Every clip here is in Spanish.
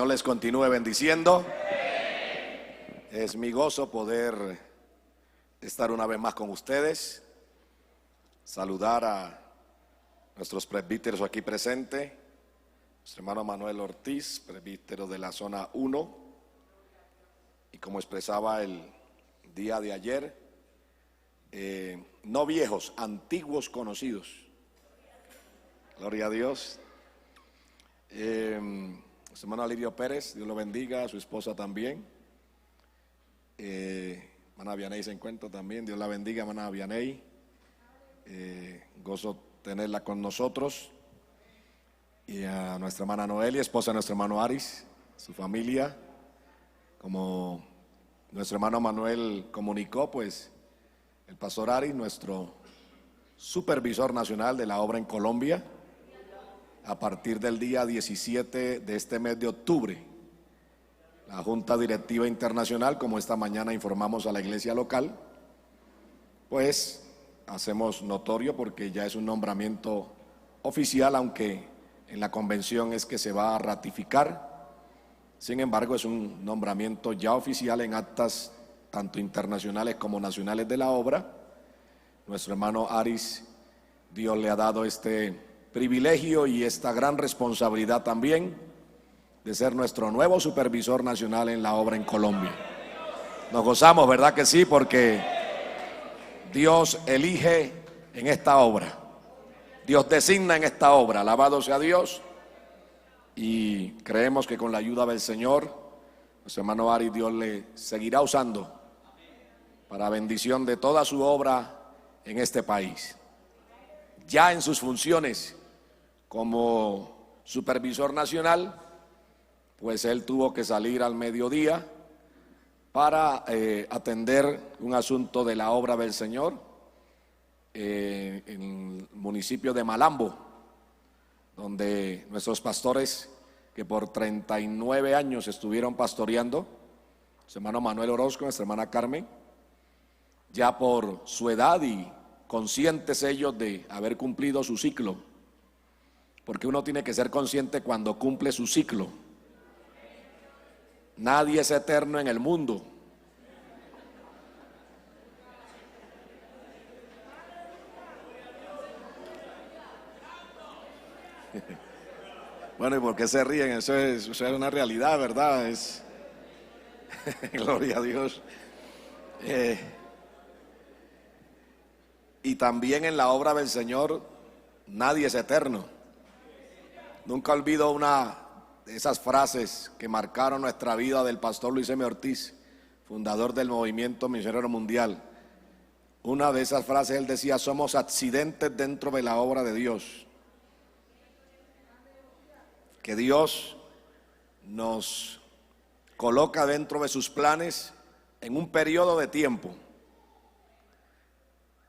Dios les continúe bendiciendo. Es mi gozo poder estar una vez más con ustedes, saludar a nuestros presbíteros aquí presentes, nuestro hermano Manuel Ortiz, presbítero de la zona 1, y como expresaba el día de ayer, no viejos, antiguos conocidos. Gloria a Dios. Nuestro hermano Alirio Pérez, Dios lo bendiga, a su esposa también. Hermana Vianey se encuentra también, Dios la bendiga, hermana Vianey. Gozo tenerla con nosotros. Y a nuestra hermana Noelia, esposa de nuestro hermano Aris, su familia. Como nuestro hermano Manuel comunicó, pues el pastor Aris, nuestro supervisor nacional de la obra en Colombia, a partir del día 17 de este mes de octubre, la Junta Directiva Internacional, como esta mañana informamos a la iglesia local, pues hacemos notorio porque ya es un nombramiento oficial, aunque en la convención es que se va a ratificar. Sin embargo, es un nombramiento ya oficial en actas tanto internacionales como nacionales de la obra. Nuestro hermano Aris, Dios le ha dado este privilegio y esta gran responsabilidad también de ser nuestro nuevo supervisor nacional en la obra en Colombia. Nos gozamos, ¿verdad que sí? Porque Dios elige en esta obra, Dios designa en esta obra, alabado sea Dios, y creemos que con la ayuda del Señor, nuestro hermano Ari, Dios le seguirá usando para bendición de toda su obra en este país. Ya en sus funciones como supervisor nacional, pues él tuvo que salir al mediodía para atender un asunto de la obra del Señor en el municipio de Malambo, donde nuestros pastores que por 39 años estuvieron pastoreando, su hermano Manuel Orozco, nuestra hermana Carmen, ya por su edad y conscientes ellos de haber cumplido su ciclo, porque uno tiene que ser consciente cuando cumple su ciclo. Nadie es eterno en el mundo. Bueno, ¿y por qué se ríen? Eso es una realidad, ¿verdad? Es gloria a Dios. Y también en la obra del Señor nadie es eterno. Nunca olvido una de esas frases que marcaron nuestra vida del pastor Luis M. Ortiz, fundador del Movimiento Misionero Mundial. Una de esas frases él decía: somos accidentes dentro de la obra de Dios. Que Dios nos coloca dentro de sus planes en un periodo de tiempo.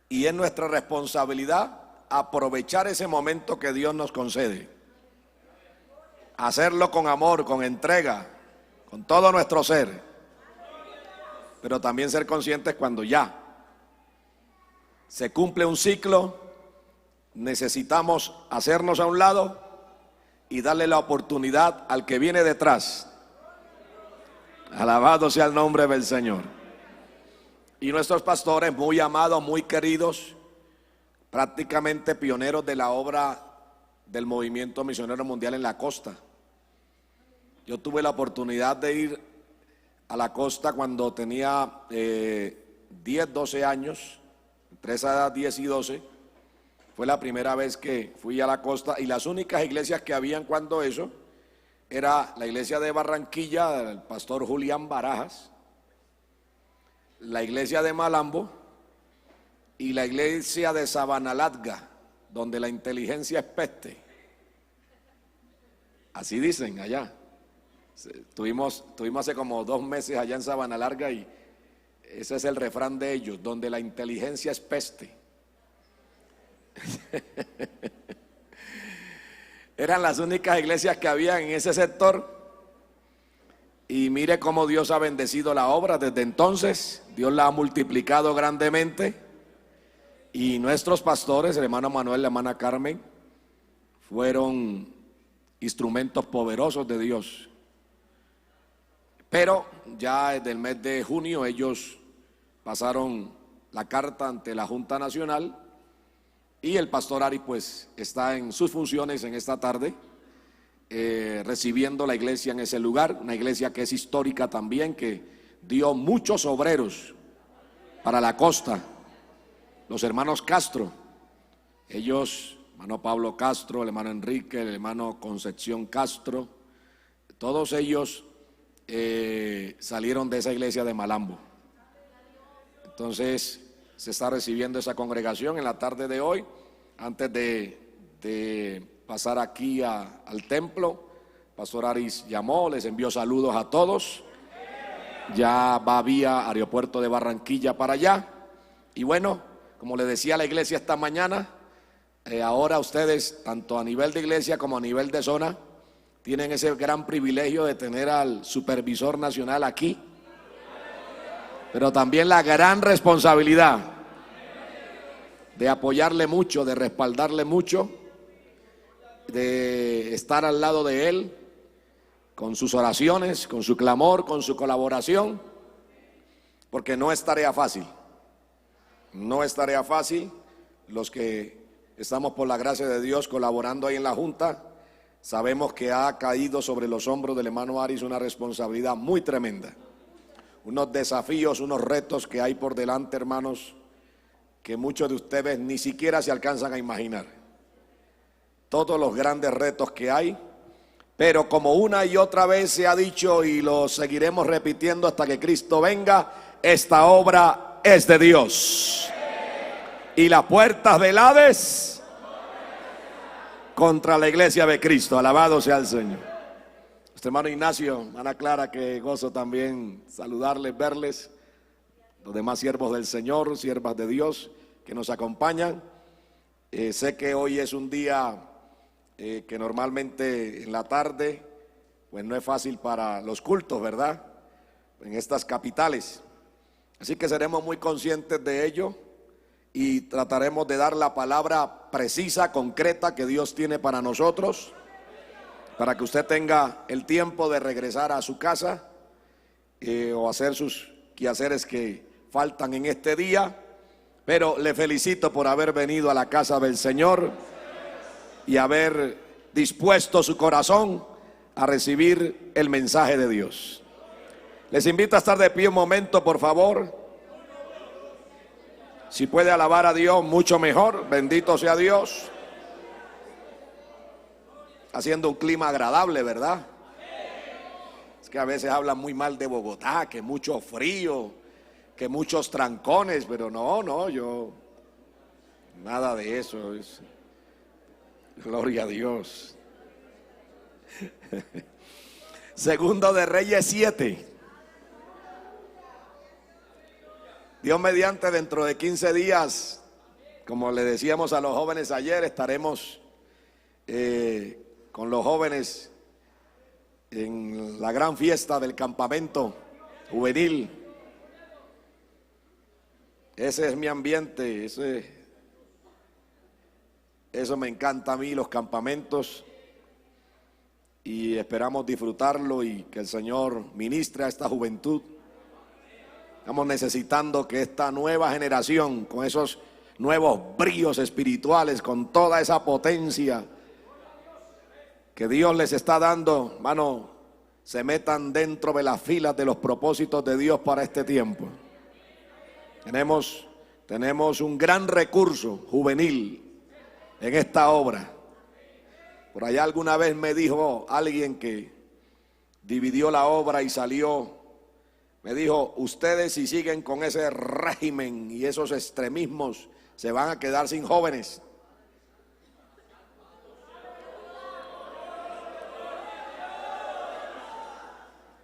Y es nuestra responsabilidad aprovechar ese momento que Dios nos concede. Hacerlo con amor, con entrega, con todo nuestro ser. Pero también ser conscientes cuando ya se cumple un ciclo, necesitamos hacernos a un lado y darle la oportunidad al que viene detrás. Alabado sea el nombre del Señor. Y nuestros pastores, muy amados, muy queridos, prácticamente pioneros de la obra del Movimiento Misionero Mundial en la costa. Yo tuve la oportunidad de ir a la costa cuando tenía 10, 12 años, entre esa edad 10 y 12, fue la primera vez que fui a la costa, y las únicas iglesias que habían cuando eso era la iglesia de Barranquilla del pastor Julián Barajas, la iglesia de Malambo y la iglesia de Sabanalatga, donde la inteligencia es peste. Así dicen allá. Tuvimos hace como 2 meses allá en Sabana Larga y ese es el refrán de ellos: donde la inteligencia es peste. Eran las únicas iglesias que había en ese sector. Y mire cómo Dios ha bendecido la obra desde entonces. Dios la ha multiplicado grandemente. Y nuestros pastores, el hermano Manuel y la hermana Carmen, fueron instrumentos poderosos de Dios Pero ya desde el mes de junio ellos pasaron la carta ante la Junta Nacional y el pastor Ari pues está en sus funciones en esta tarde, recibiendo la iglesia en ese lugar, una iglesia que es histórica también, que dio muchos obreros para la costa, los hermanos Castro, ellos, hermano Pablo Castro, el hermano Enrique, el hermano Concepción Castro, todos ellos salieron de esa iglesia de Malambo. Entonces se está recibiendo esa congregación en la tarde de hoy. Antes de pasar aquí al templo, pastor Aris llamó, les envió saludos a todos. Ya va vía aeropuerto de Barranquilla para allá. Y bueno, como le decía a la iglesia esta mañana, ahora ustedes, tanto a nivel de iglesia como a nivel de zona, tienen ese gran privilegio de tener al supervisor nacional aquí, pero también la gran responsabilidad de apoyarle mucho, de respaldarle mucho, de estar al lado de él con sus oraciones, con su clamor, con su colaboración, porque no es tarea fácil, no es tarea fácil. Los que estamos por la gracia de Dios colaborando ahí en la Junta, sabemos que ha caído sobre los hombros del hermano Aris una responsabilidad muy tremenda, unos desafíos, unos retos que hay por delante, hermanos, que muchos de ustedes ni siquiera se alcanzan a imaginar. Todos los grandes retos que hay, pero como una y otra vez se ha dicho y lo seguiremos repitiendo hasta que Cristo venga, esta obra es de Dios. Y las puertas del Hades contra la iglesia de Cristo. Alabado sea el Señor. Nuestro hermano Ignacio, hermana Clara, que gozo también saludarles, verles. Los demás siervos del Señor, siervas de Dios que nos acompañan. Sé que hoy es un día que normalmente en la tarde pues no es fácil para los cultos, ¿verdad? En estas capitales. Así que seremos muy conscientes de ello y trataremos de dar la palabra precisa, concreta que Dios tiene para nosotros, para que usted tenga el tiempo de regresar a su casa o hacer sus quehaceres que faltan en este día. Pero le felicito por haber venido a la casa del Señor y haber dispuesto su corazón a recibir el mensaje de Dios. Les invito a estar de pie un momento, por favor. Si puede alabar a Dios, mucho mejor. Bendito sea Dios. Haciendo un clima agradable, ¿verdad? Es que a veces hablan muy mal de Bogotá, que mucho frío, que muchos trancones, pero no, yo nada de eso. Gloria a Dios. Segundo de Reyes 7. Dios mediante, dentro de 15 días, como le decíamos a los jóvenes ayer, estaremos con los jóvenes en la gran fiesta del campamento juvenil. Ese es mi ambiente, eso me encanta a mí, los campamentos, y esperamos disfrutarlo y que el Señor ministre a esta juventud. Estamos necesitando que esta nueva generación, con esos nuevos bríos espirituales, con toda esa potencia que Dios les está dando, hermano, se metan dentro de las filas de los propósitos de Dios para este tiempo. Tenemos un gran recurso juvenil en esta obra. Por allá alguna vez me dijo alguien que dividió la obra y salió, me dijo: ustedes, si siguen con ese régimen y esos extremismos, se van a quedar sin jóvenes.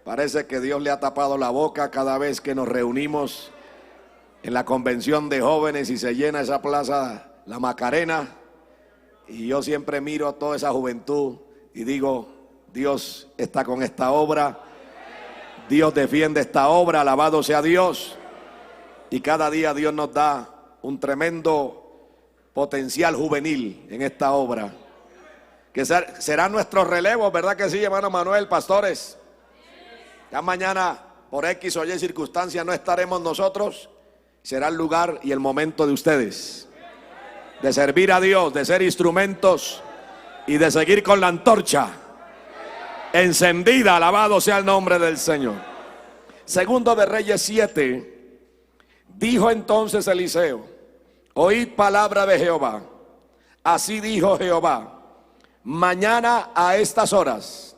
Parece que Dios le ha tapado la boca cada vez que nos reunimos en la convención de jóvenes y se llena esa plaza, la Macarena, y yo siempre miro a toda esa juventud y digo: Dios está con esta obra, Dios defiende esta obra, alabado sea Dios, y cada día Dios nos da un tremendo potencial juvenil en esta obra, que será nuestro relevo, ¿verdad que sí, hermano Manuel, pastores? Ya mañana, por X o Y circunstancia, no estaremos nosotros. Será el lugar y el momento de ustedes, de servir a Dios, de ser instrumentos y de seguir con la antorcha encendida. Alabado sea el nombre del Señor. Segundo de Reyes 7. Dijo entonces Eliseo: oíd palabra de Jehová. Así dijo Jehová: mañana a estas horas.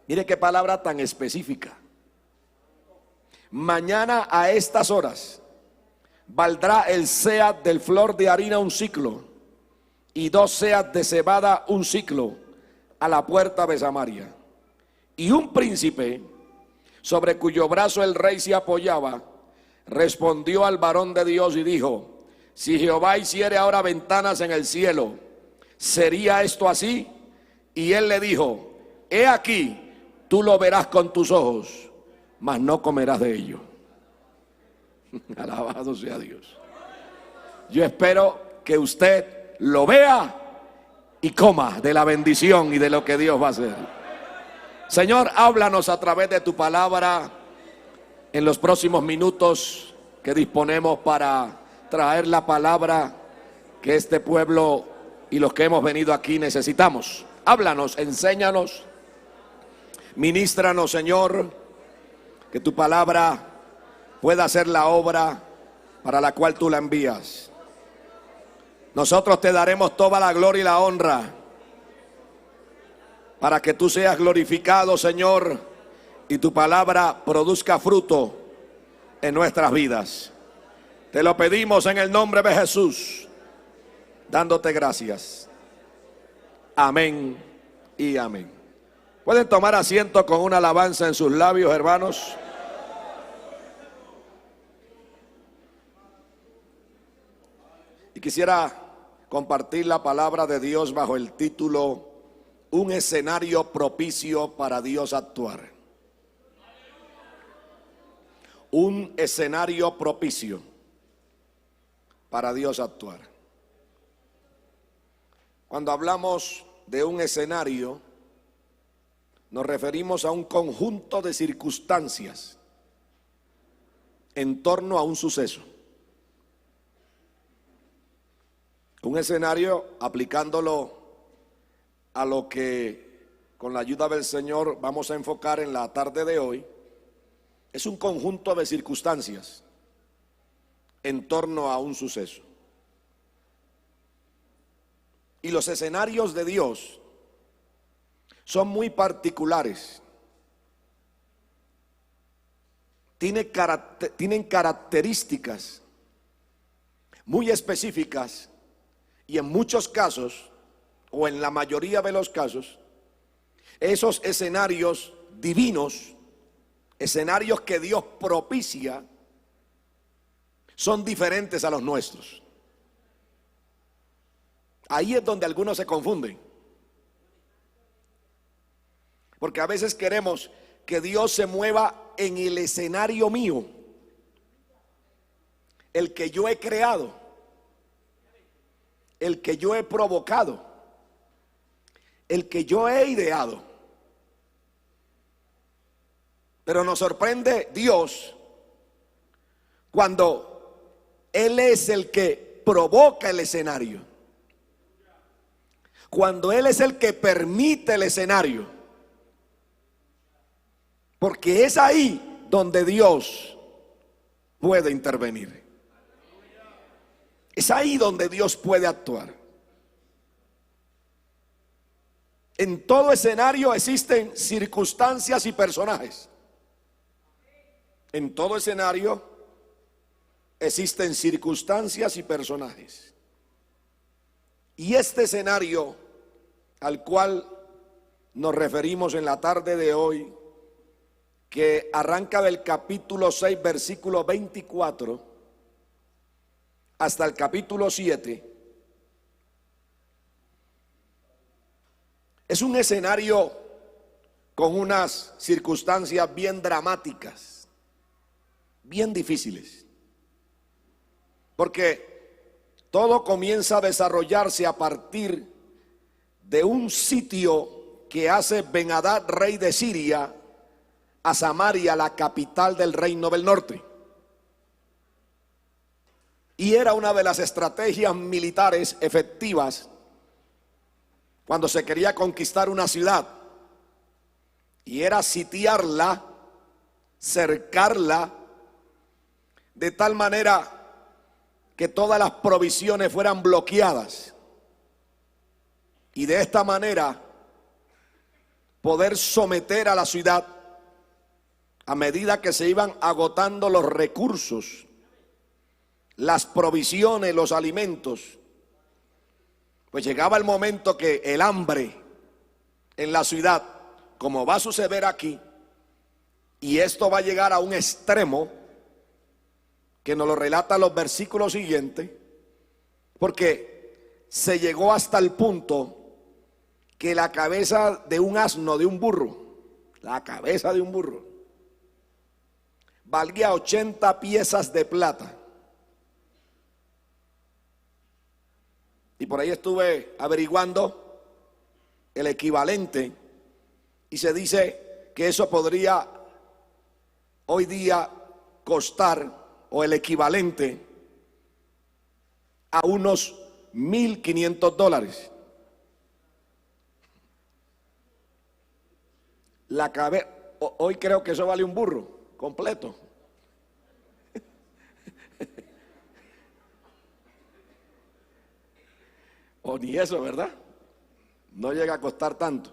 Mire qué palabra tan específica. Mañana a estas horas valdrá el seah del flor de harina un siclo, y 2 seas de cebada un siclo, a la puerta de Samaria. Y un príncipe, sobre cuyo brazo el rey se apoyaba, respondió al varón de Dios y dijo: si Jehová hiciere ahora ventanas en el cielo, ¿sería esto así? Y él le dijo: he aquí, tú lo verás con tus ojos, mas no comerás de ello. Alabado sea Dios. Yo espero que usted lo vea y coma de la bendición y de lo que Dios va a hacer. Señor, háblanos a través de tu palabra en los próximos minutos que disponemos para traer la palabra que este pueblo y los que hemos venido aquí necesitamos. Háblanos, enséñanos, ministranos, Señor, que tu palabra pueda hacer la obra para la cual tú la envías. Nosotros te daremos toda la gloria y la honra para que tú seas glorificado, Señor, y tu palabra produzca fruto en nuestras vidas. Te lo pedimos en el nombre de Jesús, dándote gracias. Amén y amén. Pueden tomar asiento con una alabanza en sus labios, hermanos. Y quisiera compartir la palabra de Dios bajo el título: un escenario propicio para Dios actuar. Un escenario propicio para Dios actuar. Cuando hablamos de un escenario, nos referimos a un conjunto de circunstancias en torno a un suceso. Un escenario, aplicándolo a lo que con la ayuda del Señor vamos a enfocar en la tarde de hoy, es un conjunto de circunstancias en torno a un suceso. Y los escenarios de Dios son muy particulares. Tienen características muy específicas, y en muchos casos, o en la mayoría de los casos, esos escenarios divinos, escenarios que Dios propicia, son diferentes a los nuestros. Ahí es donde algunos se confunden, porque a veces queremos que Dios se mueva en el escenario mío, el que yo he creado, el que yo he provocado, el que yo he ideado. Pero nos sorprende Dios cuando Él es el que provoca el escenario, cuando Él es el que permite el escenario, porque es ahí donde Dios puede intervenir. Es ahí donde Dios puede actuar. En todo escenario existen circunstancias y personajes. En todo escenario existen circunstancias y personajes. Y este escenario al cual nos referimos en la tarde de hoy, que arranca del capítulo 6, versículo 24, hasta el capítulo 7, es un escenario con unas circunstancias bien dramáticas, bien difíciles, porque todo comienza a desarrollarse a partir de un sitio que hace Ben-Hadad, rey de Siria, a Samaria, la capital del reino del norte. Y era una de las estrategias militares efectivas cuando se quería conquistar una ciudad. Y era sitiarla, cercarla, de tal manera que todas las provisiones fueran bloqueadas. Y de esta manera poder someter a la ciudad a medida que se iban agotando los recursos, las provisiones, los alimentos. Pues llegaba el momento que el hambre en la ciudad, como va a suceder aquí, y esto va a llegar a un extremo que nos lo relatan los versículos siguientes, porque se llegó hasta el punto que la cabeza de un asno, de un burro, la cabeza de un burro, valía 80 piezas de plata. Y por ahí estuve averiguando el equivalente y se dice que eso podría hoy día costar, o el equivalente, a unos $1,500. La cabeza, hoy creo que eso vale un burro completo. O ni eso, ¿verdad? No llega a costar tanto.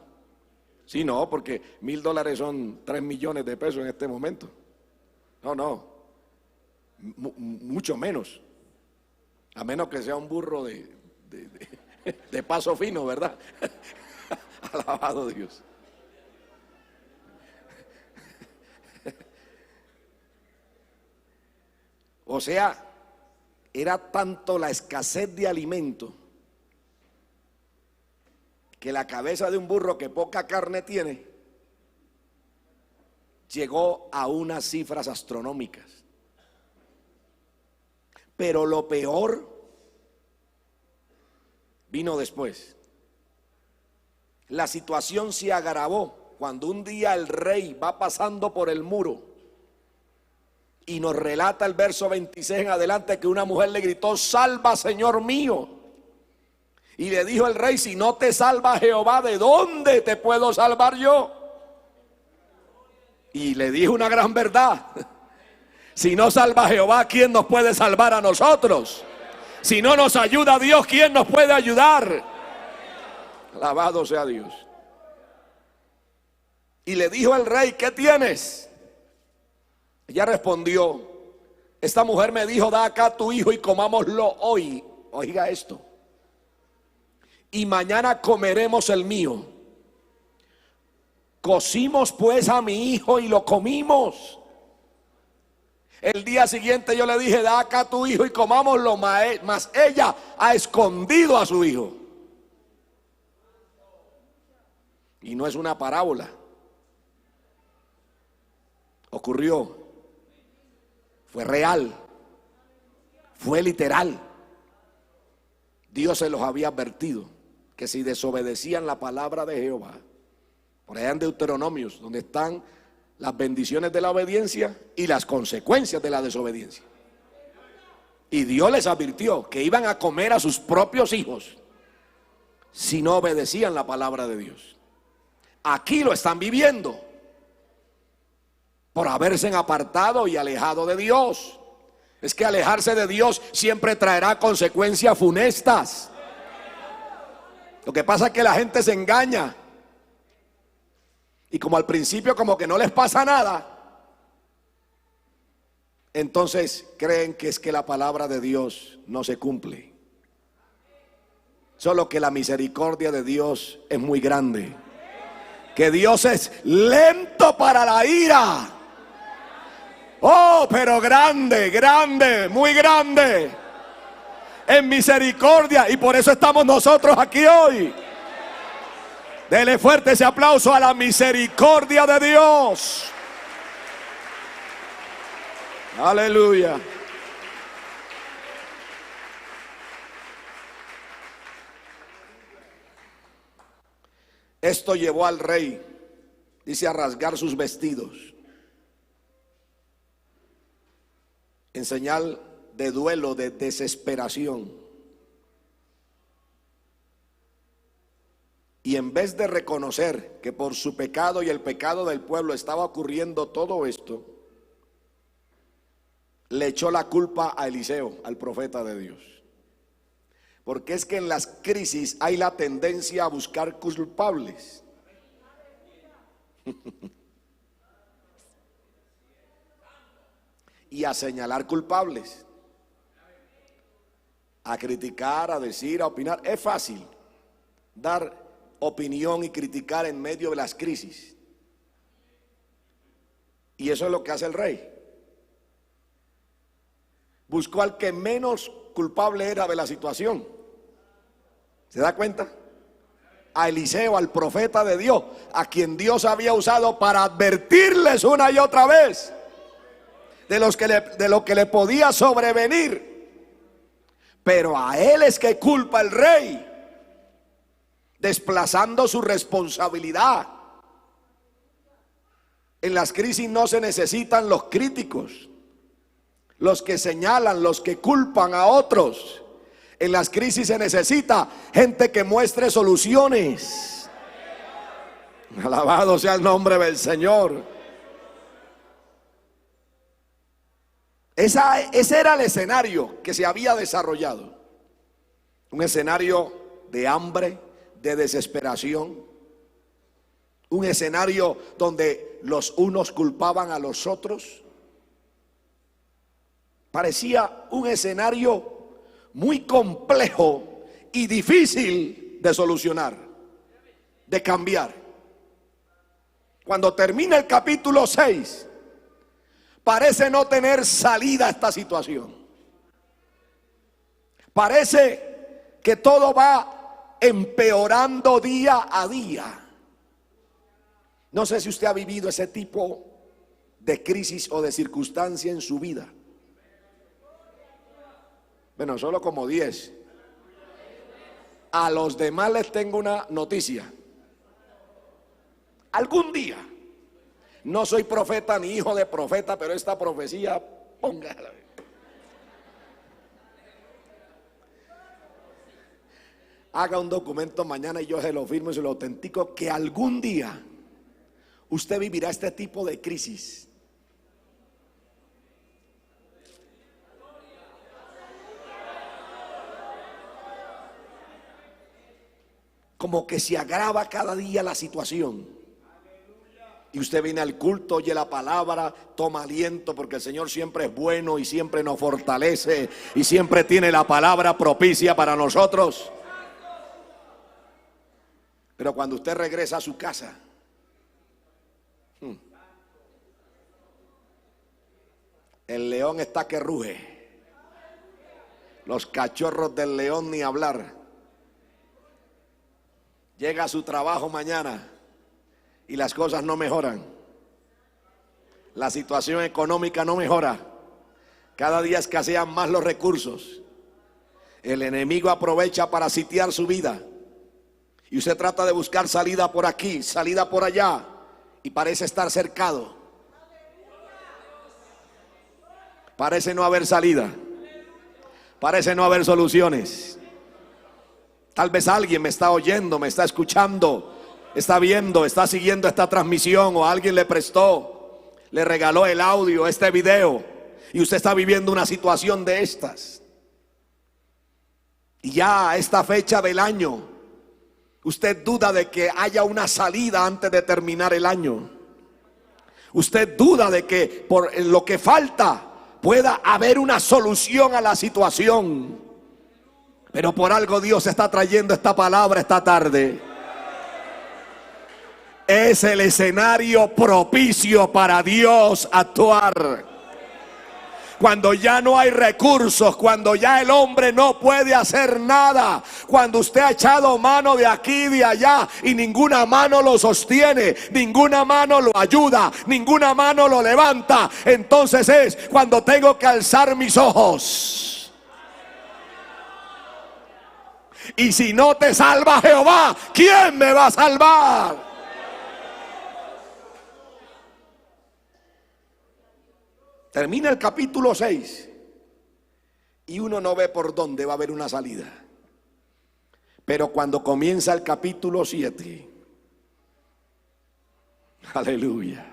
Sí, no, porque $1,000 son 3 millones de pesos en este momento. No, mucho menos. A menos que sea un burro de paso fino, ¿verdad? Alabado Dios. O sea, era tanto la escasez de alimento que la cabeza de un burro, que poca carne tiene, llegó a unas cifras astronómicas. Pero lo peor vino después. La situación se agravó cuando un día el rey va pasando por el muro. Y nos relata el verso 26 en adelante que una mujer le gritó: salva, Señor mío. Y le dijo el rey: si no te salva Jehová, ¿de dónde te puedo salvar yo? Y le dijo una gran verdad: si no salva Jehová, ¿quién nos puede salvar a nosotros? Si no nos ayuda Dios, ¿quién nos puede ayudar? Alabado sea Dios. Y le dijo el rey: ¿qué tienes? Ella respondió: esta mujer me dijo: da acá tu hijo y comámoslo hoy. Oiga esto. Y mañana comeremos el mío. Cocimos pues a mi hijo y lo comimos. El día siguiente yo le dije: da acá tu hijo y comámoslo. Mas ella ha escondido a su hijo. Y no es una parábola. Ocurrió. Fue real. Fue literal. Dios se los había advertido que si desobedecían la palabra de Jehová, por allá en Deuteronomios, donde están las bendiciones de la obediencia y las consecuencias de la desobediencia. Y Dios les advirtió que iban a comer a sus propios hijos si no obedecían la palabra de Dios. Aquí lo están viviendo por haberse apartado y alejado de Dios. Es que alejarse de Dios siempre traerá consecuencias funestas. Lo que pasa es que la gente se engaña. Y como al principio como que no les pasa nada, entonces creen que es que la palabra de Dios no se cumple. Solo que la misericordia de Dios es muy grande. Que Dios es lento para la ira. Oh, pero grande, grande, muy grande en misericordia. Y por eso estamos nosotros aquí hoy. Dele fuerte ese aplauso a la misericordia de Dios. Aleluya. Esto llevó al rey, dice, a rasgar sus vestidos en señal de duelo, de desesperación. Y en vez de reconocer que por su pecado y el pecado del pueblo estaba ocurriendo todo esto, le echó la culpa a Eliseo, al profeta de Dios. Porque es que en las crisis hay la tendencia a buscar culpables. Y a señalar culpables, a criticar, a decir, a opinar. Es fácil dar opinión y criticar en medio de las crisis. Y eso es lo que hace el rey. Buscó al que menos culpable era de la situación. ¿Se da cuenta? A Eliseo, al profeta de Dios, a quien Dios había usado para advertirles una y otra vez de lo que le podía sobrevenir. Pero a él es que culpa el rey, desplazando su responsabilidad. En las crisis no se necesitan los críticos, los que señalan, los que culpan a otros. En las crisis se necesita gente que muestre soluciones. Alabado sea el nombre del Señor. Ese era el escenario que se había desarrollado. Un escenario de hambre, de desesperación. Un escenario donde los unos culpaban a los otros. Parecía un escenario muy complejo y difícil de solucionar, de cambiar. Cuando termina el capítulo 6, parece no tener salida a esta situación. Parece que todo va empeorando día a día. No sé si usted ha vivido ese tipo de crisis o de circunstancia en su vida. Bueno, solo como 10. A los demás les tengo una noticia. Algún día, no soy profeta ni hijo de profeta, pero esta profecía, póngala. Haga un documento mañana y yo se lo firmo y se lo autentico, que algún día usted vivirá este tipo de crisis. Como que se agrava cada día la situación. Y usted viene al culto, oye la palabra, toma aliento, porque el Señor siempre es bueno y siempre nos fortalece y siempre tiene la palabra propicia para nosotros. Pero cuando usted regresa a su casa, el león está que ruge. Los cachorros del león ni hablar. Llega a su trabajo mañana y las cosas no mejoran. La situación económica no mejora. Cada día escasean más los recursos. El enemigo aprovecha para sitiar su vida. Y usted trata de buscar salida por aquí, salida por allá, y parece estar cercado. Parece no haber salida. Parece no haber soluciones. Tal vez alguien me está oyendo, me está escuchando, está viendo, está siguiendo esta transmisión, o alguien le prestó, le regaló el audio, este video, y usted está viviendo una situación de estas. Y ya a esta fecha del año, usted duda de que haya una salida antes de terminar el año. Usted duda de que por lo que falta pueda haber una solución a la situación. Pero por algo Dios está trayendo esta palabra esta tarde. Es el escenario propicio para Dios actuar. Cuando ya no hay recursos, cuando ya el hombre no puede hacer nada, cuando usted ha echado mano de aquí y de allá y ninguna mano lo sostiene, ninguna mano lo ayuda, ninguna mano lo levanta, entonces es cuando tengo que alzar mis ojos. Y si no te salva Jehová, ¿quién me va a salvar? Termina el capítulo 6 y uno no ve por dónde va a haber una salida. Pero cuando comienza el capítulo 7, aleluya.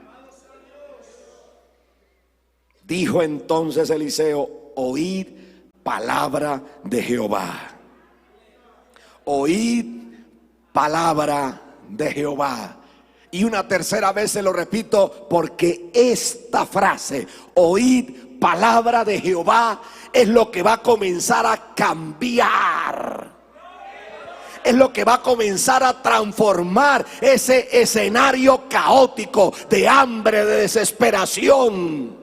Dijo entonces Eliseo: oíd palabra de Jehová. Oíd palabra de Jehová. Y una tercera vez se lo repito, porque esta frase, oíd palabra de Jehová, es lo que va a comenzar a cambiar. Es lo que va a comenzar a transformar ese escenario caótico de hambre, de desesperación.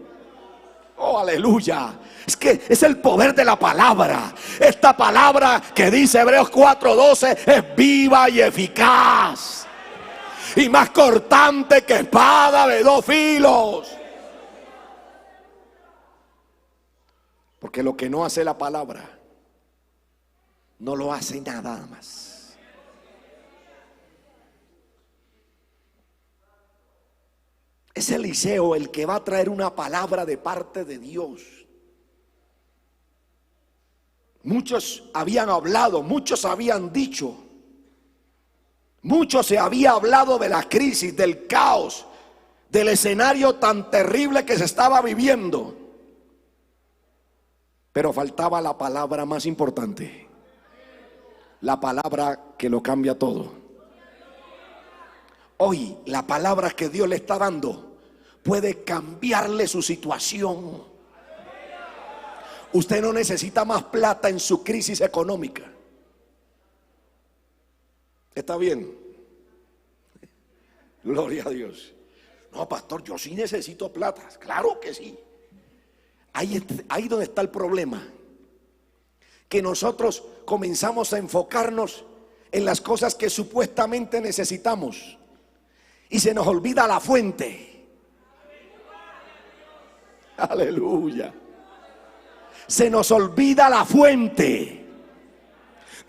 Oh, aleluya. Es que es el poder de la palabra. Esta palabra que dice Hebreos 4:12 es viva y eficaz y más cortante que espada de dos filos. Porque lo que no hace la palabra, no lo hace nada más. Es Eliseo el que va a traer una palabra de parte de Dios. Muchos habían hablado, muchos habían dicho, mucho se había hablado de la crisis, del caos, del escenario tan terrible que se estaba viviendo. Pero faltaba la palabra más importante, la palabra que lo cambia todo. Hoy la palabra que Dios le está dando puede cambiarle su situación. Usted no necesita más plata en su crisis económica. ¿Está bien? Gloria a Dios. No, pastor, yo sí necesito plata. Claro que sí. Ahí donde está el problema. Que nosotros comenzamos a enfocarnos en las cosas que supuestamente necesitamos y se nos olvida la fuente. Aleluya. Se nos olvida la fuente.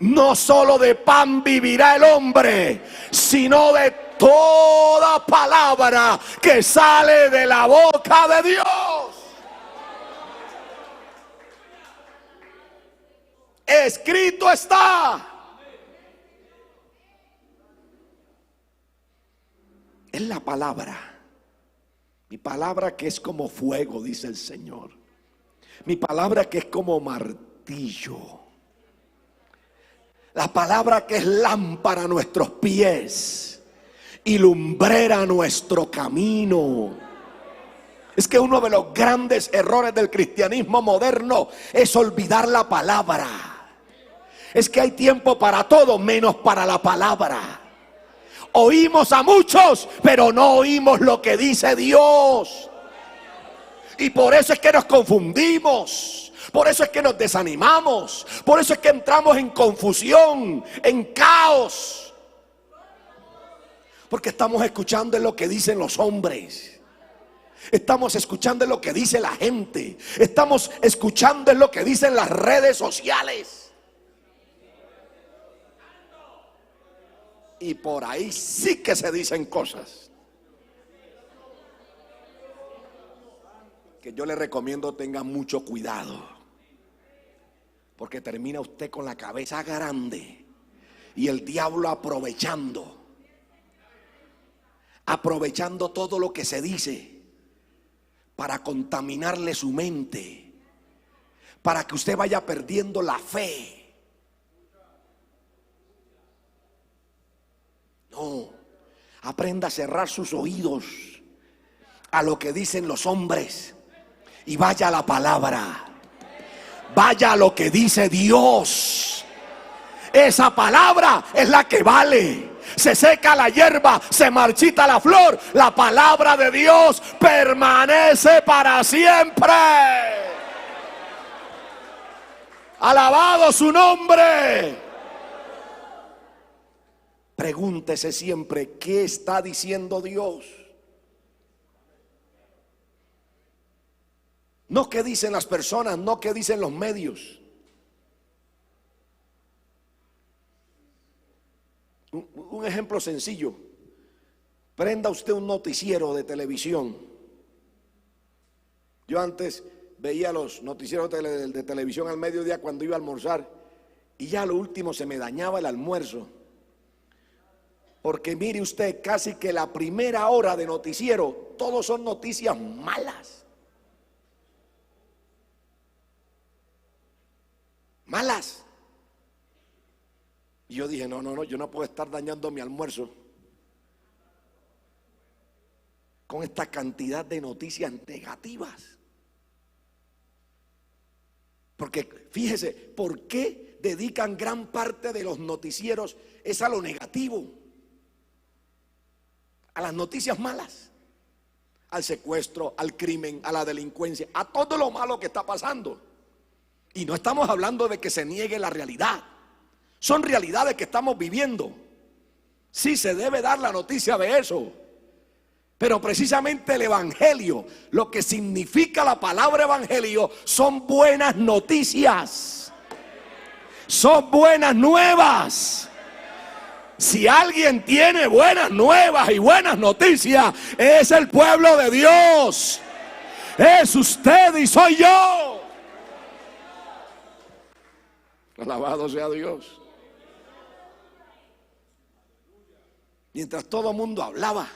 No solo de pan vivirá el hombre, sino de toda palabra que sale de la boca de Dios. Escrito está. Es la palabra. Mi palabra que es como fuego, dice el Señor. Mi palabra que es como martillo. La palabra que es lámpara a nuestros pies y lumbrera a nuestro camino. Es que uno de los grandes errores del cristianismo moderno es olvidar la palabra. Es que hay tiempo para todo menos para la palabra. Oímos a muchos, pero no oímos lo que dice Dios. Y por eso es que nos confundimos. Por eso es que nos desanimamos. Por eso es que entramos en confusión, en caos. Porque estamos escuchando lo que dicen los hombres. Estamos escuchando lo que dice la gente. Estamos escuchando lo que dicen las redes sociales. Y por ahí sí que se dicen cosas que yo le recomiendo tenga mucho cuidado, porque termina usted con la cabeza grande y el diablo aprovechando todo lo que se dice para contaminarle su mente, para que usted vaya perdiendo la fe. No, aprenda a cerrar sus oídos a lo que dicen los hombres y vaya a la palabra. Vaya a lo que dice Dios. Esa palabra es la que vale. Se seca la hierba, se marchita la flor. La palabra de Dios permanece para siempre. Alabado su nombre. Pregúntese siempre, ¿qué está diciendo Dios? No qué dicen las personas, no qué dicen los medios. Un ejemplo sencillo. Prenda usted un noticiero de televisión Yo antes veía los noticieros de televisión al mediodía cuando iba a almorzar y ya lo último se me dañaba el almuerzo. Porque mire usted, casi que la primera hora de noticiero, todos son noticias malas. Malas. Y yo dije, no, yo no puedo estar dañando mi almuerzo con esta cantidad de noticias negativas. Porque fíjese, ¿por qué dedican gran parte de los noticieros es a lo negativo? A las noticias malas, al secuestro, al crimen, a la delincuencia, a todo lo malo que está pasando. Y no estamos hablando de que se niegue la realidad. Son realidades que estamos viviendo. Sí se debe dar la noticia de eso. Pero precisamente el evangelio, lo que significa la palabra evangelio, son buenas noticias. Son buenas nuevas. Si alguien tiene buenas nuevas y buenas noticias, es el pueblo de Dios. Es usted y soy yo. Alabado sea Dios. Mientras todo el mundo hablaba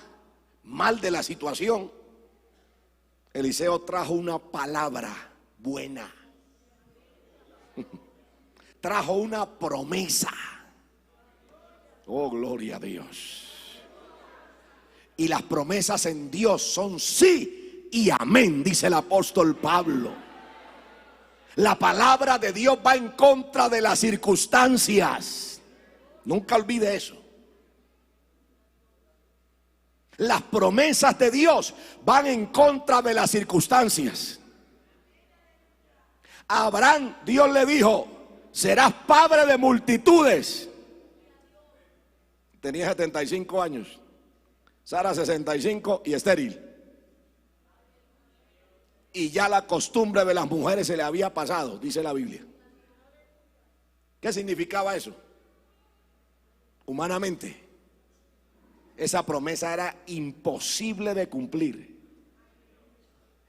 mal de la situación, Eliseo trajo una palabra buena. Trajo una promesa. Oh, gloria a Dios. Y las promesas en Dios son sí y amén, dice el apóstol Pablo. La palabra de Dios va en contra de las circunstancias. Nunca olvide eso. Las promesas de Dios van en contra de las circunstancias. A Abraham Dios le dijo: serás padre de multitudes. Tenía 75 años, Sara 65 y estéril. Y ya la costumbre de las mujeres se le había pasado, dice la Biblia. ¿Qué significaba eso? Humanamente, esa promesa era imposible de cumplir.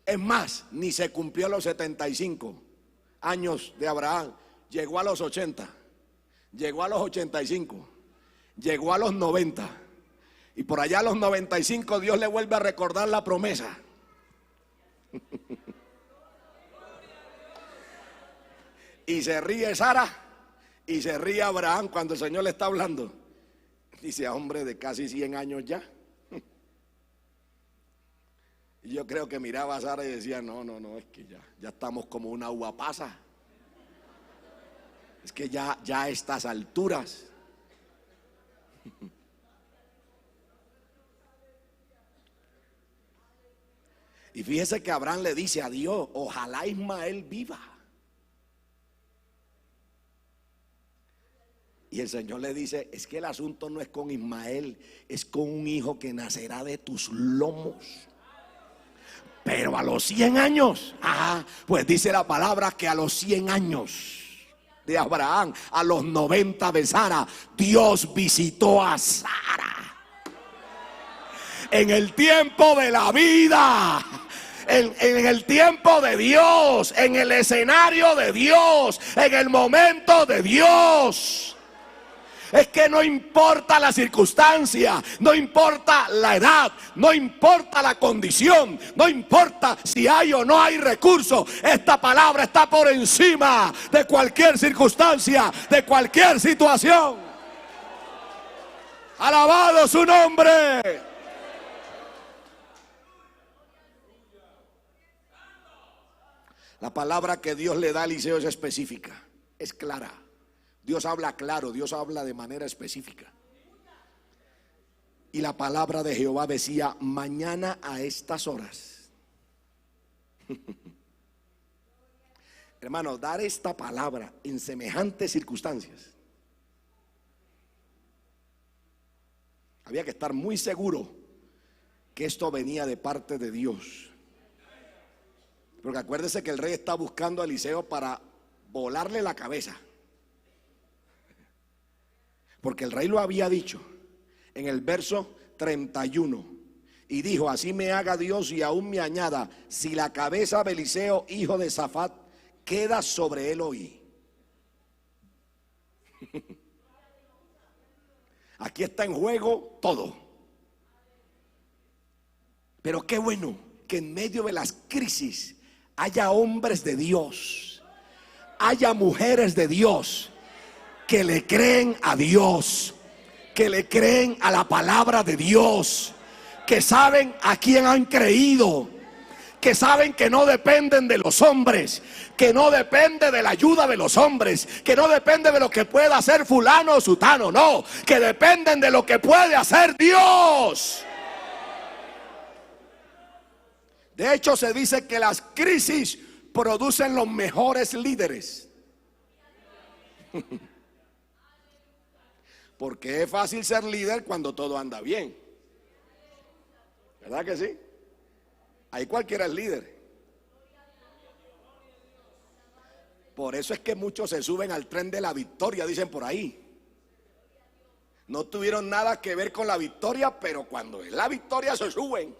Es más, ni se cumplió a los 75 años de Abraham. Llegó a los 80, llegó a los 85, llegó a los 90. Y por allá a los 95 Dios le vuelve a recordar la promesa. Y se ríe Sara y se ríe Abraham cuando el Señor le está hablando. Dice: hombre de casi 100 años ya. Y yo creo que miraba a Sara y decía: no, es que ya estamos como una uva pasa. Es que ya a estas alturas. Y fíjese que Abraham le dice a Dios: ojalá Ismael viva. Y el Señor le dice: es que el asunto no es con Ismael, es con un hijo que nacerá de tus lomos. Pero a los 100 años, pues dice la palabra que a los 100 años de Abraham, a los 90 de Sara, Dios visitó a Sara. En el tiempo de la vida, en el tiempo de Dios, en el escenario de Dios, en el momento de Dios. Es que no importa la circunstancia, no importa la edad, no importa la condición, no importa si hay o no hay recursos. Esta palabra está por encima de cualquier circunstancia, de cualquier situación. Alabado su nombre. La palabra que Dios le da a Eliseo es específica, es clara. Dios habla claro, Dios habla de manera específica. Y la palabra de Jehová decía: mañana a estas horas. Hermano, dar esta palabra en semejantes circunstancias, había que estar muy seguro que esto venía de parte de Dios. Porque acuérdese que el rey está buscando a Eliseo para volarle la cabeza. Porque el rey lo había dicho en el verso 31. Y dijo: así me haga Dios y aún me añada, si la cabeza de Eliseo, hijo de Safat, queda sobre él hoy. Aquí está en juego todo. Pero qué bueno que en medio de las crisis haya hombres de Dios, haya mujeres de Dios que le creen a Dios, que le creen a la palabra de Dios, que saben a quién han creído, que saben que no dependen de los hombres, que no depende de la ayuda de los hombres, que no depende de lo que pueda hacer fulano o sutano, no, que dependen de lo que puede hacer Dios. De hecho, se dice que las crisis producen los mejores líderes. Porque es fácil ser líder cuando todo anda bien, ¿verdad que sí? Ahí cualquiera es líder. Por eso es que muchos se suben al tren de la victoria, dicen por ahí. No tuvieron nada que ver con la victoria, pero cuando es la victoria se suben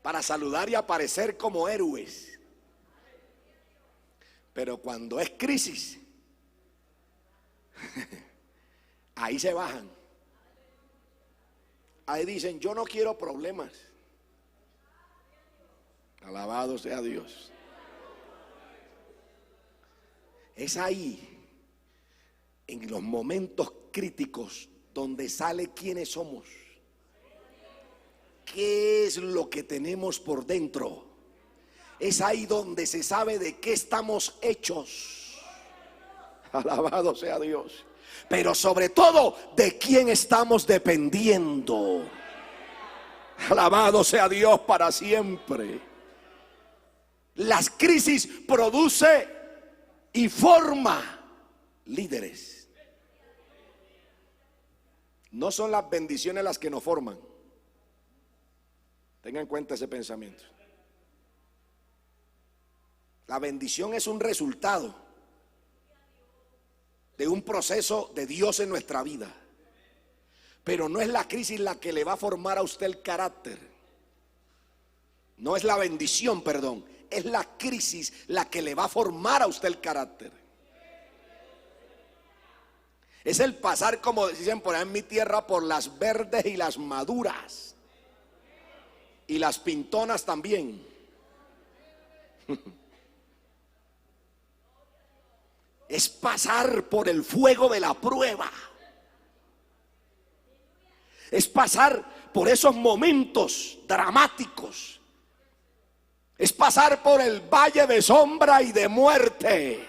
para saludar y aparecer como héroes. Pero cuando es crisis, ahí se bajan. Ahí dicen: yo no quiero problemas. Alabado sea Dios. Es ahí, en los momentos críticos, donde sale quiénes somos, qué es lo que tenemos por dentro. Es ahí donde se sabe de qué estamos hechos. Alabado sea Dios. Pero sobre todo, de quién estamos dependiendo. Alabado sea Dios para siempre. Las crisis produce y forma líderes. No son las bendiciones las que nos forman. Tengan en cuenta ese pensamiento. La bendición es un resultado de un proceso de Dios en nuestra vida. Pero no es la crisis la que le va a formar a usted el carácter. No es la bendición, perdón. Es la crisis la que le va a formar a usted el carácter. Es el pasar, como dicen por ahí en mi tierra, por las verdes y las maduras. Y las pintonas también. Es pasar por el fuego de la prueba. Es pasar por esos momentos dramáticos. Es pasar por el valle de sombra y de muerte.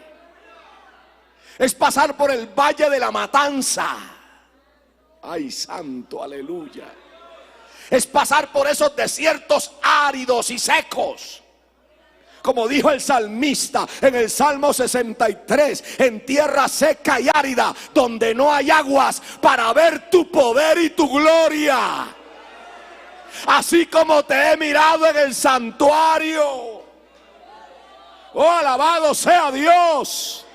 Es pasar por el valle de la matanza. Ay, santo, aleluya. Es pasar por esos desiertos áridos y secos. Como dijo el salmista en el Salmo 63, en tierra seca y árida, donde no hay aguas, para ver tu poder y tu gloria. Así como te he mirado en el santuario. Oh, alabado sea Dios.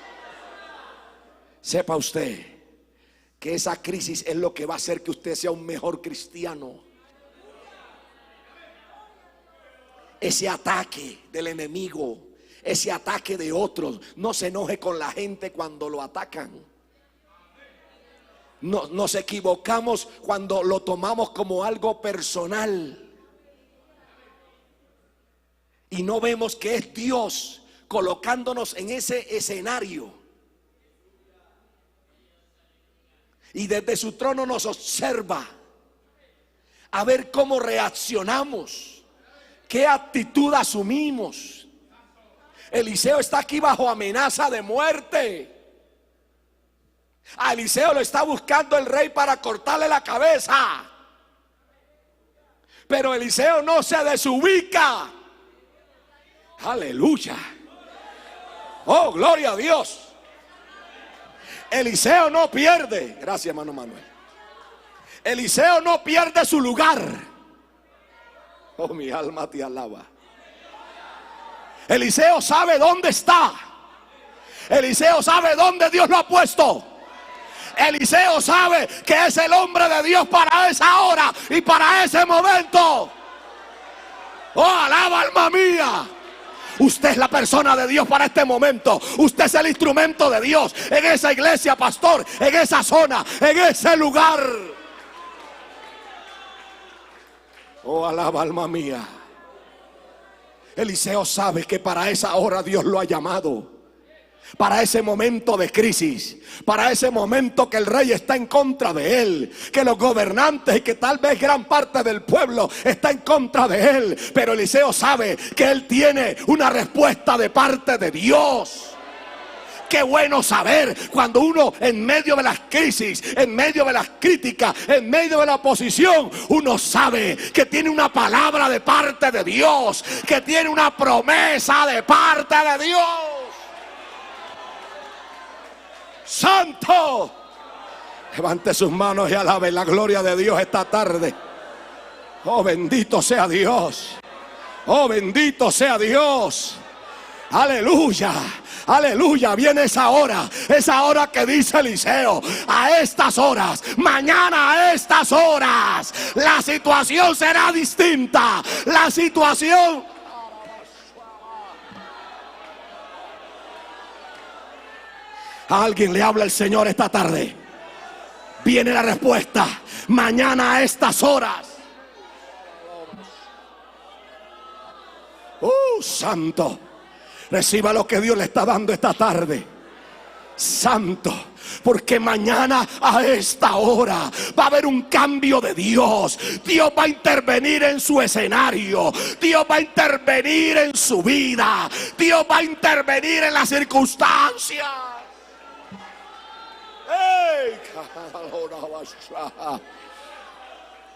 Sepa usted que esa crisis es lo que va a hacer que usted sea un mejor cristiano. Ese ataque del enemigo, ese ataque de otros, no se enoje con la gente cuando lo atacan. Nos equivocamos cuando lo tomamos como algo personal y no vemos que es Dios colocándonos en ese escenario y desde su trono nos observa a ver cómo reaccionamos, qué actitud asumimos. Eliseo está aquí bajo amenaza de muerte. A Eliseo lo está buscando el rey para cortarle la cabeza. Pero Eliseo no se desubica. Aleluya. Oh, gloria a Dios. Eliseo no pierde. Gracias, hermano Manuel. Eliseo no pierde su lugar. Oh, mi alma te alaba. Eliseo sabe dónde está. Eliseo sabe dónde Dios lo ha puesto. Eliseo sabe que es el hombre de Dios para esa hora y para ese momento. Oh, alaba alma mía. Usted es la persona de Dios para este momento. Usted es el instrumento de Dios en esa iglesia, pastor, en esa zona, en ese lugar. Oh, alaba alma mía. Eliseo sabe que para esa hora Dios lo ha llamado. Para ese momento de crisis, para ese momento que el rey está en contra de él, que los gobernantes y que tal vez gran parte del pueblo está en contra de él, pero Eliseo sabe que él tiene una respuesta de parte de Dios. Qué bueno saber cuando uno en medio de las crisis, en medio de las críticas, en medio de la oposición, uno sabe que tiene una palabra de parte de Dios, que tiene una promesa de parte de Dios. Santo, levante sus manos y alabe la gloria de Dios esta tarde. Oh, bendito sea Dios. Oh, bendito sea Dios. Aleluya, aleluya. Viene esa hora que dice Eliseo: a estas horas, mañana a estas horas, la situación será distinta. La situación... A alguien le habla el Señor esta tarde. Viene la respuesta. Mañana a estas horas. Santo. Reciba lo que Dios le está dando esta tarde. Santo. Porque mañana a esta hora va a haber un cambio de Dios. Dios va a intervenir en su escenario. Dios va a intervenir en su vida. Dios va a intervenir en las circunstancias.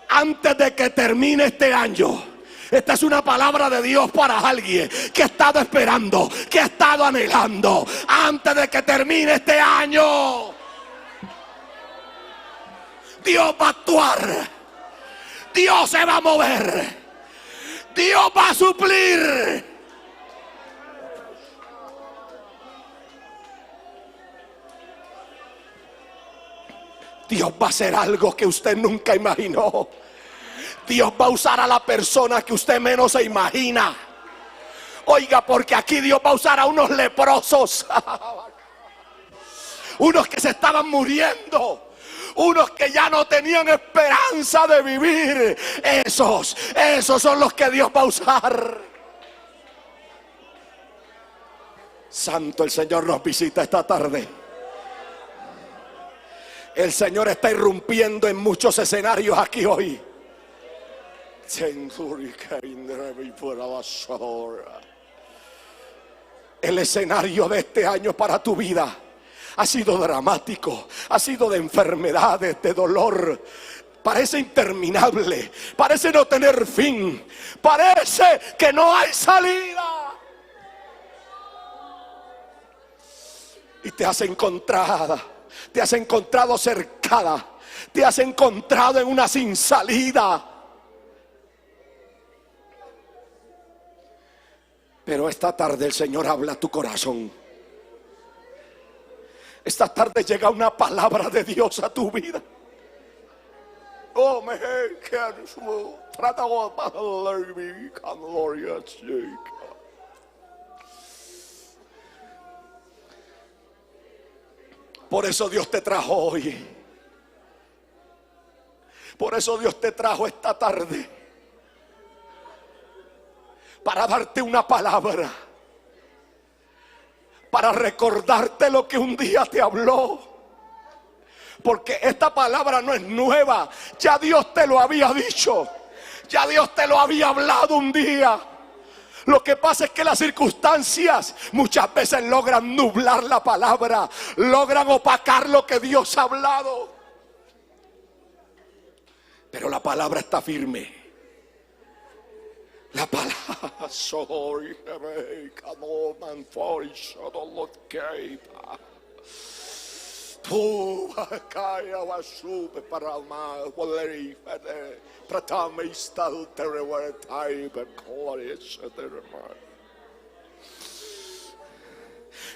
Antes de que termine este año, esta es una palabra de Dios para alguien que ha estado esperando, que ha estado anhelando. Antes de que termine este año, Dios va a actuar. Dios se va a mover. Dios va a suplir. Dios va a hacer algo que usted nunca imaginó. Dios va a usar a la persona que usted menos se imagina. Oiga, porque aquí Dios va a usar a unos leprosos. Unos que se estaban muriendo. Unos que ya no tenían esperanza de vivir. Esos son los que Dios va a usar. Santo, el Señor nos visita esta tarde. El Señor está irrumpiendo en muchos escenarios aquí hoy. El escenario de este año para tu vida ha sido dramático, ha sido de enfermedades, de dolor. Parece interminable, parece no tener fin, parece que no hay salida. Y te has encontrado cercada, te has encontrado en una sin salida. Pero esta tarde el Señor habla a tu corazón. Esta tarde llega una palabra de Dios a tu vida. Oh, me trata Por eso Dios te trajo hoy. Por eso Dios te trajo esta tarde. Para darte una palabra. Para recordarte lo que un día te habló. Porque esta palabra no es nueva. Ya Dios te lo había dicho. Ya Dios te lo había hablado un día. Lo que pasa es que las circunstancias muchas veces logran nublar la palabra, logran opacar lo que Dios ha hablado. Pero la palabra está firme. La palabra soy.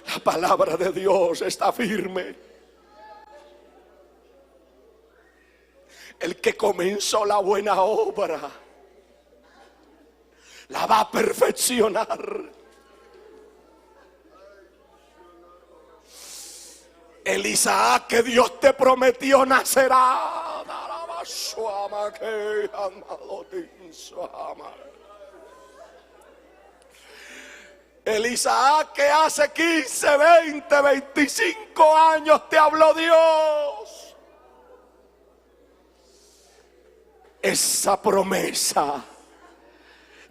La palabra de Dios está firme. El que comenzó la buena obra la va a perfeccionar. El Isaac que Dios te prometió nacerá. El Isaac que hace 15, 20, 25 años te habló Dios. Esa promesa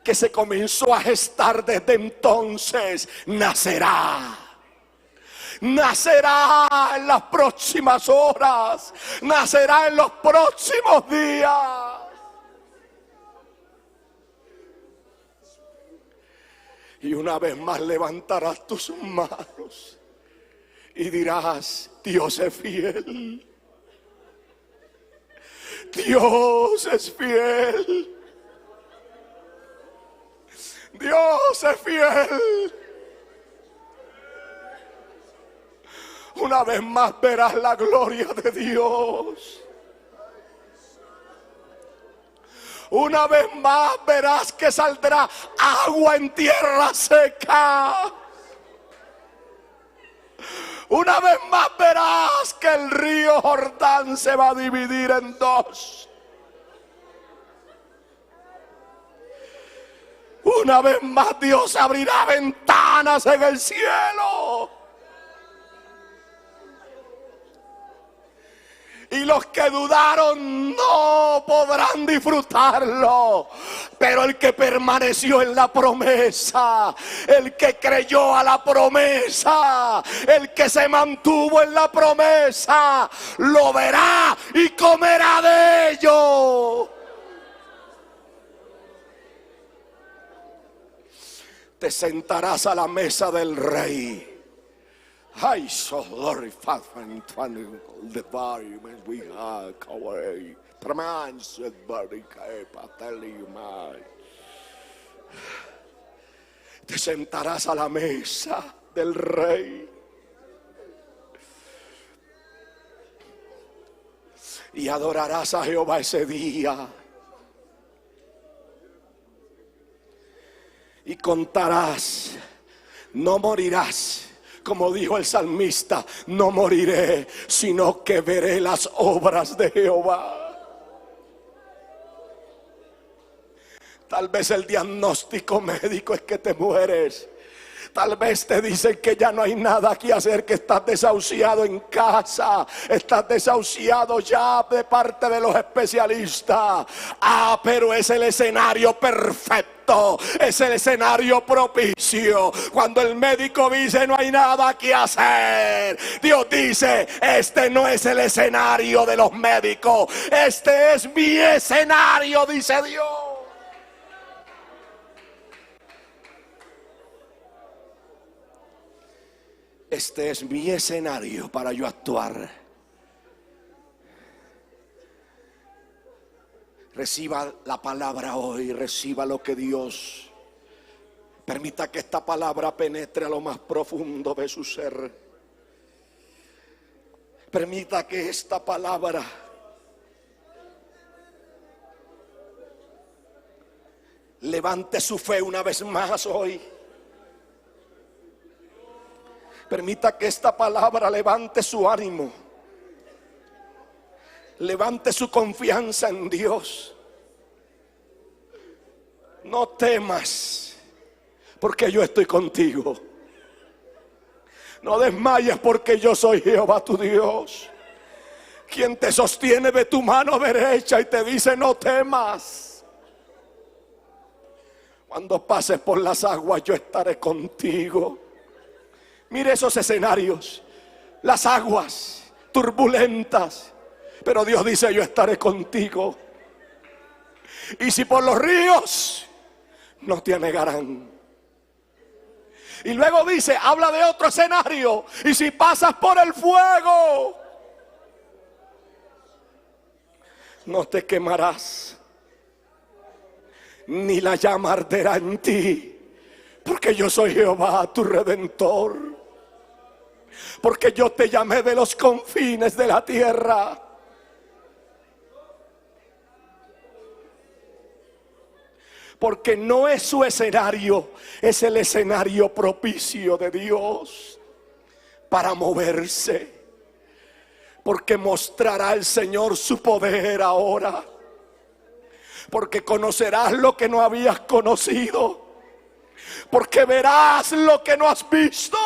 que se comenzó a gestar desde entonces nacerá. Nacerá en las próximas horas. Nacerá en los próximos días. Y una vez más levantarás tus manos y dirás: Dios es fiel. Dios es fiel. Dios es fiel. Una vez más verás la gloria de Dios. Una vez más verás que saldrá agua en tierra seca. Una vez más verás que el río Jordán se va a dividir en dos. Una vez más Dios abrirá ventanas en el cielo. Y los que dudaron no podrán disfrutarlo. Pero el que permaneció en la promesa, el que creyó a la promesa, el que se mantuvo en la promesa, lo verá y comerá de ello. Te sentarás a la mesa del rey. I so glorified and the body when we are away. Tremans body Te sentarás a la mesa del rey. Y adorarás a Jehová ese día. Y contarás, no morirás. Como dijo el salmista: no moriré, sino que veré las obras de Jehová. Tal vez el diagnóstico médico es que te mueres. Tal vez te dicen que ya no hay nada que hacer, que estás desahuciado en casa, estás desahuciado ya de parte de los especialistas. Pero es el escenario perfecto, es el escenario propicio. Cuando el médico dice no hay nada que hacer, Dios dice: este no es el escenario de los médicos, este es mi escenario, dice Dios. Este es mi escenario para yo actuar. Reciba la palabra hoy, reciba lo que Dios. Permita que esta palabra penetre a lo más profundo de su ser. Permita que esta palabra levante su fe una vez más hoy. Permita que esta palabra levante su ánimo, levante su confianza en Dios. No temas, porque yo estoy contigo. No desmayes, porque yo soy Jehová tu Dios, quien te sostiene de tu mano derecha y te dice: no temas. Cuando pases por las aguas, yo estaré contigo. Mire esos escenarios, las aguas turbulentas, pero Dios dice: yo estaré contigo. Y si por los ríos, no te anegarán. Y luego dice, habla de otro escenario: y si pasas por el fuego, no te quemarás, ni la llama arderá en ti, porque yo soy Jehová tu Redentor. Porque yo te llamé de los confines de la tierra. porque no es su escenario, es el escenario propicio de Dios para moverse. Porque mostrará el Señor su poder ahora. Porque conocerás lo que no habías conocido. Porque verás lo que no has visto.